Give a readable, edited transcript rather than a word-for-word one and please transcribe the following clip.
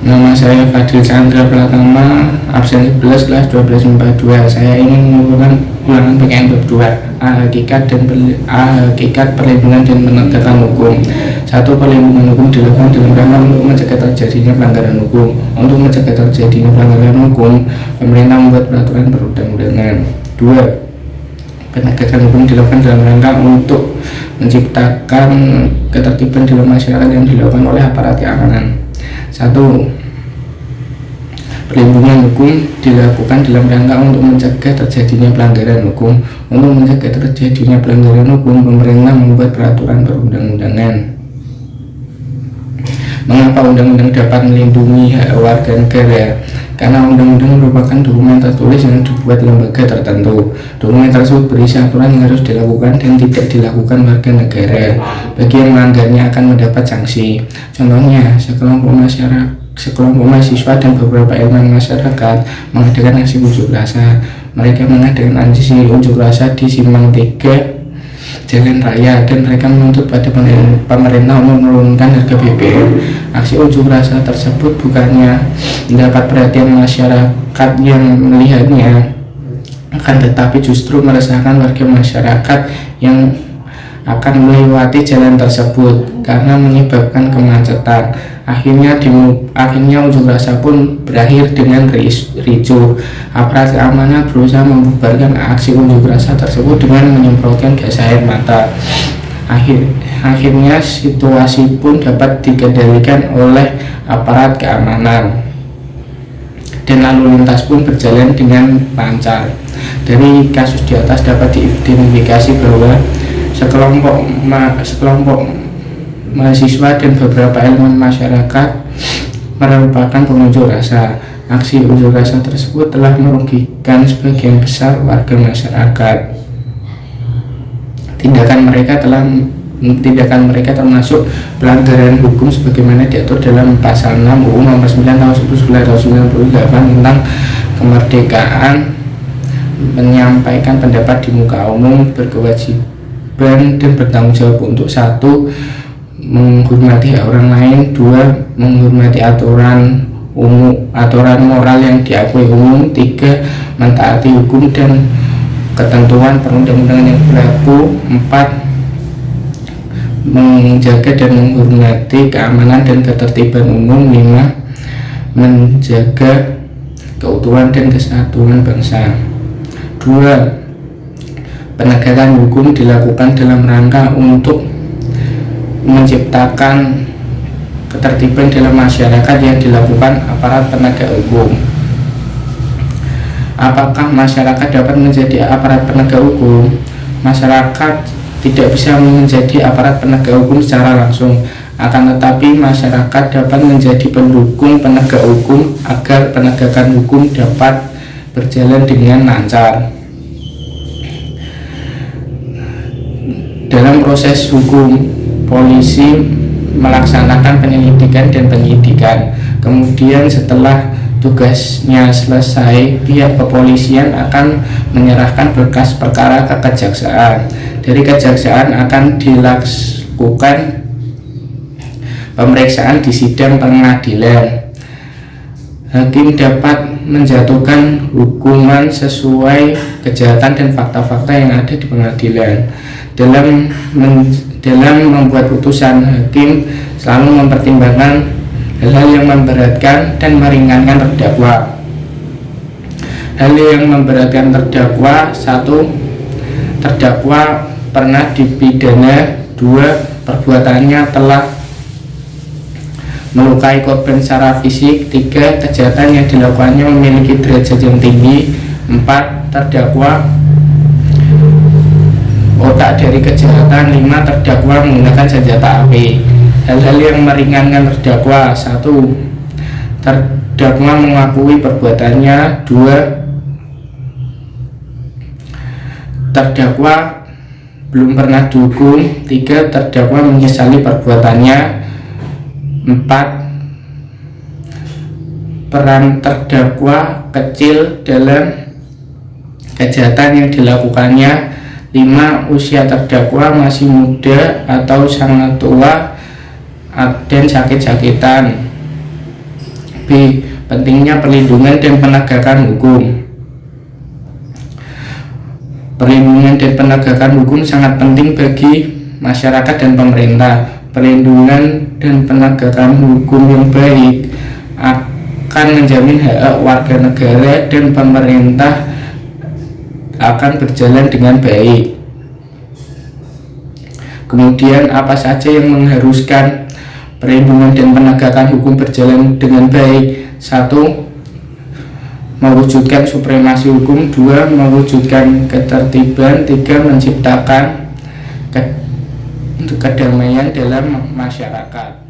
Nama saya Fadil Chandra Pratama, absen 11 kelas 1242. Saya ingin mengumpulkan ulangan PKN bab 2, hakikat perlindungan dan penegakan hukum. 1. Perlindungan hukum dilakukan dalam rangka untuk mencegah terjadinya pelanggaran hukum. Untuk mencegah terjadinya pelanggaran hukum, pemerintah membuat peraturan perundang-undangan. 2. Penegakan hukum dilakukan dalam rangka untuk menciptakan ketertiban dalam masyarakat yang dilakukan oleh aparat keamanan. 1. Perlindungan hukum dilakukan dalam rangka untuk mencegah terjadinya pelanggaran hukum. Untuk mencegah terjadinya pelanggaran hukum, pemerintah membuat peraturan perundang-undangan. Mengapa undang-undang dapat melindungi hak warga negara? Karena undang-undang merupakan dokumen tertulis yang dibuat lembaga tertentu. Dokumen tersebut berisi aturan yang harus dilakukan dan tidak dilakukan warga negara. Bagi yang melanggarnya akan mendapat sanksi. Contohnya, sekelompok mahasiswa dan beberapa elemen masyarakat mengadakan aksi unjuk rasa. Mereka mengadakan aksi unjuk rasa di Simpang 3 Jalan Raya dan mereka menuntut pada pemerintah untuk menurunkan harga BBM. Aksi unjuk rasa tersebut bukannya mendapat perhatian masyarakat yang melihatnya, akan tetapi justru meresahkan warga masyarakat yang akan melewati jalan tersebut karena menyebabkan kemacetan. Akhirnya unjuk rasa pun berakhir dengan ricuh. Aparat keamanan berusaha membubarkan aksi unjuk rasa tersebut dengan menyemprotkan gas air mata. Akhirnya situasi pun dapat dikendalikan oleh aparat keamanan dan lalu lintas pun berjalan dengan lancar. Dari kasus di atas dapat diidentifikasi bahwa sekelompok mahasiswa dan beberapa elemen masyarakat merupakan pengunjuk rasa. Aksi unjuk rasa tersebut telah merugikan sebagian besar warga masyarakat. Tindakan mereka termasuk pelanggaran hukum sebagaimana diatur dalam pasal 6 UU Nomor 9 Tahun 1998 tentang kemerdekaan menyampaikan pendapat di muka umum, berkewajiban dan bertanggung jawab untuk 1. menghormati orang lain, 2. menghormati aturan moral yang diakui umum, 3. mentaati hukum dan ketentuan perundang-undangan yang berlaku, 4. menjaga dan menghormati keamanan dan ketertiban umum, 5. menjaga keutuhan dan kesatuan bangsa. 2. Penegakan hukum dilakukan dalam rangka untuk menciptakan ketertiban dalam masyarakat yang dilakukan aparat penegak hukum. Apakah masyarakat dapat menjadi aparat penegak hukum? Masyarakat tidak bisa menjadi aparat penegak hukum secara langsung, akan tetapi masyarakat dapat menjadi pendukung penegak hukum agar penegakan hukum dapat berjalan dengan lancar. Dalam proses hukum, polisi melaksanakan penyelidikan dan penyidikan. Kemudian setelah tugasnya selesai, pihak kepolisian akan menyerahkan berkas perkara ke kejaksaan. Dari kejaksaan akan dilakukan pemeriksaan di sidang pengadilan. Hakim dapat menjatuhkan hukuman sesuai kejahatan dan fakta-fakta yang ada di pengadilan. Dalam membuat putusan, hakim selalu mempertimbangkan hal-hal yang memberatkan dan meringankan terdakwa. Hal yang memberatkan terdakwa: 1. Terdakwa pernah dipidana, 2. Perbuatannya telah melukai korban secara fisik, 3. Kejahatan yang dilakukannya memiliki derajat yang tinggi, 4. Terdakwa otak dari kejahatan, 5. Terdakwa menggunakan senjata api. Hal-hal yang meringankan terdakwa: 1. Terdakwa mengakui perbuatannya, 2. Terdakwa belum pernah dihukum, 3. Terdakwa menyesali perbuatannya, 4. Peran terdakwa kecil dalam kejahatan yang dilakukannya, 5. Usia terdakwa masih muda atau sangat tua dan sakit-sakitan. B. Pentingnya perlindungan dan penegakan hukum. Perlindungan dan penegakan hukum sangat penting bagi masyarakat dan pemerintah. Perlindungan dan penegakan hukum yang baik akan menjamin hak warga negara dan pemerintah akan berjalan dengan baik. Kemudian apa saja yang mengharuskan perlindungan dan penegakan hukum berjalan dengan baik? 1. Mewujudkan supremasi hukum. 2. Mewujudkan ketertiban. 3. Menciptakan kedamaian dalam masyarakat.